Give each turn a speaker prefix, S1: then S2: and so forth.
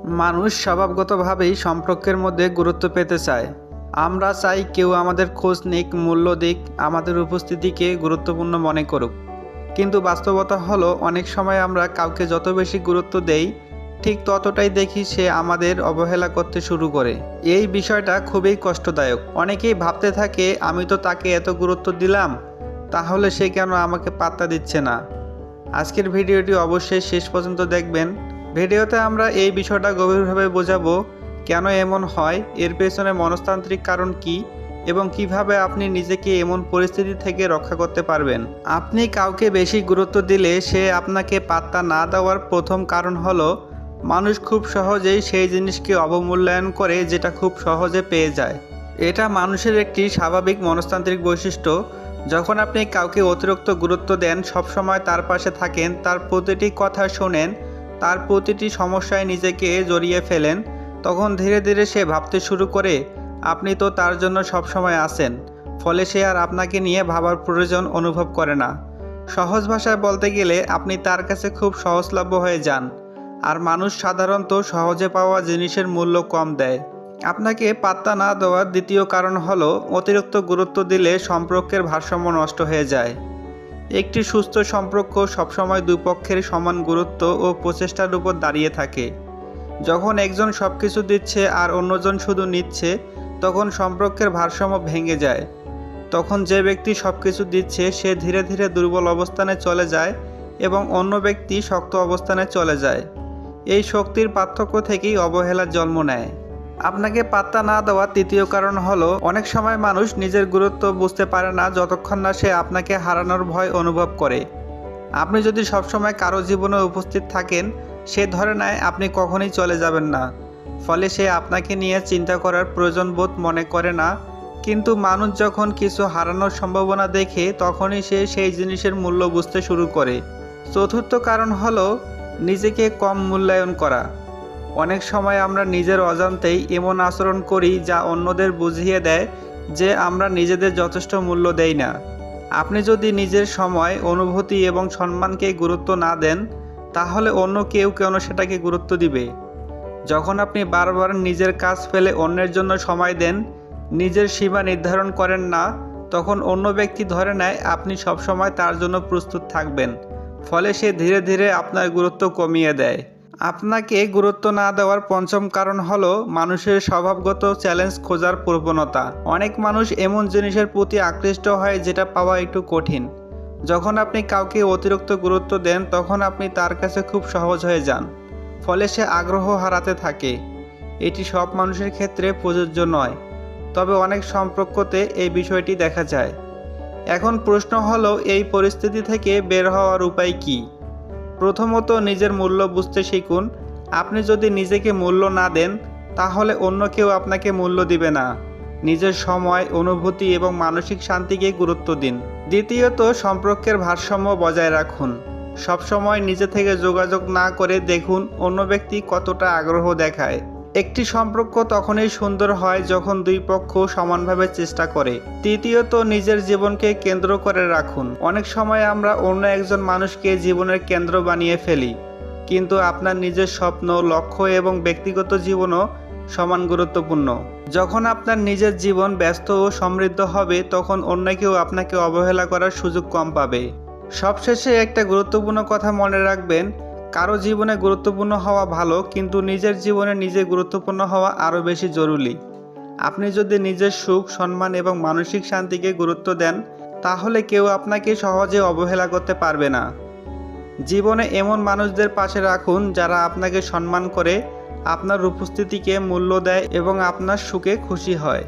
S1: মানুষ স্বভাবগতভাবেই সম্পর্কের মধ্যে গুরুত্ব পেতে চায়। আমরা চাই কেউ আমাদের খোঁজ নিক, মূল্য দিক, আমাদের উপস্থিতিকে গুরুত্বপূর্ণ মনে করুক। কিন্তু বাস্তবতা হলো অনেক সময় আমরা কাউকে যত বেশি গুরুত্ব দেই, ঠিক ততটাই দেখি সে আমাদের অবহেলা করতে শুরু করে। এই বিষয়টা খুবই কষ্টদায়ক। অনেকেই ভাবতে থাকে, আমি তো তাকে এত গুরুত্ব দিলাম, তাহলে সে কেন আমাকে পাত্তা দিচ্ছে না। আজকের ভিডিওটি অবশ্যই শেষ পর্যন্ত দেখবেন। ভিডিওতে আমরা এই বিষয়টা গভীরভাবে বোঝাবো, কেন এমন হয়, এর পেছনে মনস্তান্ত্রিক কারণ কি এবং কিভাবে আপনি নিজেকে এমন পরিস্থিতি থেকে রক্ষা করতে পারবেন। আপনি কাউকে বেশি গুরুত্ব দিলে সে আপনাকে পাত্তা না দেওয়ার প্রথম কারণ হলো মানুষ খুব সহজেই সেই জিনিসকে অবমূল্যায়ন করে যেটা খুব সহজে পেয়ে যায়। এটা মানুষের একটি স্বাভাবিক মনস্তান্ত্রিক বৈশিষ্ট্য। যখন আপনি কাউকে অতিরিক্ত গুরুত্ব দেন, সবসময় তার পাশে থাকেন, তার প্রতিটি কথা শোনেন, তার প্রতিটি সমস্যায় নিজেকে জড়িয়ে ফেলেন, তখন ধীরে ধীরে সে ভাবতে শুরু করে আপনি তো তার জন্য সবসময় আছেন। ফলে সে আর আপনাকে নিয়ে ভাবার প্রয়োজন অনুভব করে না। সহজ ভাষায় বলতে গেলে আপনি তার কাছে খুব সহজলভ্য হয়ে যান। আর মানুষ সাধারণত সহজে পাওয়া জিনিসের মূল্য কম দেয়। আপনাকে পাত্তা না দেওয়ার দ্বিতীয় কারণ হলো অতিরিক্ত গুরুত্ব দিলে সম্পর্কের ভারসাম্য নষ্ট হয়ে যায়। একটি সুস্থ সম্পর্ক সবসময় দুই পক্ষের সমান গুরুত্ব ও প্রচেষ্টার উপর দাঁড়িয়ে থাকে। যখন একজন সব কিছু দিচ্ছে আর অন্যজন শুধু নিচ্ছে, তখন সম্পর্কের ভারসাম্য ভেঙে যায়। তখন যে ব্যক্তি সব কিছু দিচ্ছে সে ধীরে ধীরে দুর্বল অবস্থানে চলে যায় এবং অন্য ব্যক্তি শক্ত অবস্থানে চলে যায়। এই শক্তির পার্থক্য থেকেই অবহেলার জন্ম নেয়। আপনাকে পাত্তা না দেওয়ার তৃতীয় কারণ হলো অনেক সময় মানুষ নিজের গুরুত্ব বুঝতে পারে না যতক্ষণ না সে আপনাকে হারানোর ভয় অনুভব করে। আপনি যদি সবসময় কারো জীবনে উপস্থিত থাকেন, সে ধরে নেয় আপনি কখনোই চলে যাবেন না। ফলে সে আপনাকে নিয়ে চিন্তা করার প্রয়োজন বোধ মনে করে না। কিন্তু মানুষ যখন কিছু হারানোর সম্ভাবনা দেখে, তখনই সে সেই জিনিসের মূল্য বুঝতে শুরু করে। চতুর্থ কারণ হলো নিজেকে কম মূল্যায়ন করা। অনেক সময় আমরা নিজের অজান্তেই এমন আচরণ করি যা অন্যদের বুঝিয়ে দেয় যে আমরা নিজেদের যথেষ্ট মূল্য দেই না। আপনি যদি নিজের সময়, অনুভূতি এবং সম্মানকে গুরুত্ব না দেন, তাহলে অন্য কেউ কেন সেটাকে গুরুত্ব দিবে? যখন আপনি বারবার নিজের কাজ ফেলে অন্যের জন্য সময় দেন, নিজের সীমা নির্ধারণ করেন না, তখন অন্য ব্যক্তি ধরে নেয় আপনি সবসময় তার জন্য প্রস্তুত থাকবেন। ফলে সে ধীরে ধীরে আপনার গুরুত্ব কমিয়ে দেয়। আপনাকে গুরুত্ব না দেওয়ার পঞ্চম কারণ হলো মানুষের স্বভাবগত চ্যালেঞ্জ খোঁজার প্রবণতা। অনেক মানুষ এমন জিনিসের প্রতি আকৃষ্ট হয় যেটা পাওয়া একটু কঠিন। যখন আপনি কাউকে অতিরিক্ত গুরুত্ব দেন, তখন আপনি তার কাছে খুব সহজ হয়ে যান। ফলে সে আগ্রহ হারাতে থাকে। এটি সব মানুষের ক্ষেত্রে প্রযোজ্য নয়, তবে অনেক সম্পর্কতে এই বিষয়টি দেখা যায়। এখন প্রশ্ন হলো, এই পরিস্থিতি থেকে বের হওয়ার উপায় কী? প্রথমত, নিজের মূল্য বুঝতে শিখুন। আপনি যদি নিজেকে মূল্য না দেন, তাহলে অন্য কেউ আপনাকে মূল্য দিবে না। নিজের সময়, অনুভূতি এবং মানসিক শান্তিকে গুরুত্ব দিন। দ্বিতীয়ত, সম্পর্কের ভারসাম্য বজায় রাখুন। সবসময় নিজে থেকে যোগাযোগ না করে দেখুন অন্য ব্যক্তি কতটা আগ্রহ দেখায়। একটি সম্পর্ক তখনই সুন্দর হয় যখন দুই পক্ষ সমানভাবে চেষ্টা করে। তৃতীয়ত, নিজের জীবনকে কেন্দ্র করে রাখুন। অনেক সময় আমরা অন্য একজন মানুষকে জীবনের কেন্দ্র বানিয়ে ফেলি, কিন্তু আপনার নিজের স্বপ্ন, লক্ষ্য এবং ব্যক্তিগত জীবনও সমান গুরুত্বপূর্ণ। যখন আপনার নিজের জীবন ব্যস্ত ও সমৃদ্ধ হবে, তখন অন্য কেউ আপনাকে অবহেলা করার সুযোগ কম পাবে। সবশেষে একটা গুরুত্বপূর্ণ কথা মনে রাখবেন, কারো জীবনে গুরুত্বপূর্ণ হওয়া ভালো, কিন্তু নিজের জীবনে নিজে গুরুত্বপূর্ণ হওয়া আরও বেশি জরুরি। আপনি যদি নিজের সুখ, সম্মান এবং মানসিক শান্তিকে গুরুত্ব দেন, তাহলে কেউ আপনাকে সহজে অবহেলা করতে পারবে না। জীবনে এমন মানুষদের পাশে রাখুন যারা আপনাকে সম্মান করে, আপনার উপস্থিতিকে মূল্য দেয় এবং আপনার সুখে খুশি হয়।